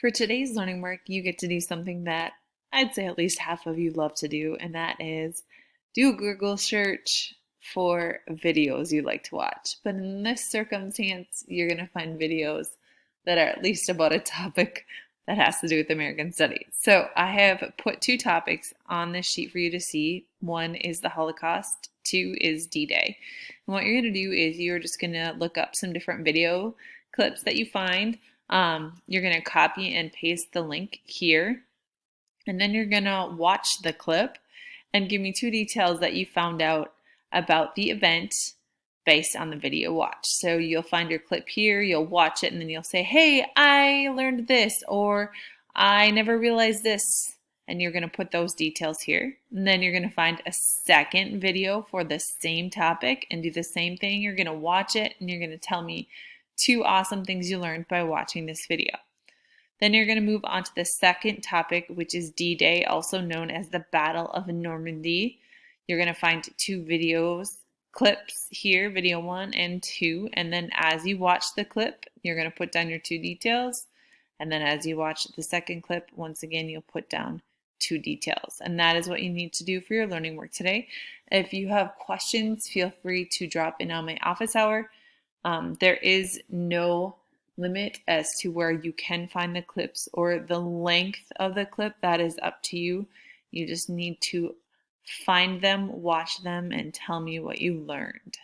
For today's learning work, you get to do something that I'd say at least half of you love to do, and that is do a Google search for videos you like to watch. But in this circumstance, you're going to find videos that are at least about a topic that has to do with American studies. So I have put two topics on this sheet for you to see. One is the Holocaust, two is D-Day. And what you're going to do is you're just going to look up some different video clips that you find. You're going to copy and paste the link here, and then you're going to watch the clip and give me two details that you found out about the event based on the video watch. So you'll find your clip here, you'll watch it, and then you'll say, hey, I learned this, or I never realized this. And you're going to put those details here. And then you're going to find a second video for the same topic and do the same thing. You're going to watch it, and you're going to tell me two awesome things you learned by watching this video. Then you're going to move on to the second topic, which is D-Day, also known as the Battle of Normandy. You're going to find two videos, clips here, video 1 and 2, and then as you watch the clip, you're going to put down your two details, and then as you watch the second clip, once again, you'll put down two details. And that is what you need to do for your learning work today. If you have questions, feel free to drop in on my office hour. There is no limit as to where you can find the clips or the length of the clip. That is up to you. You just need to find them, watch them, and tell me what you learned.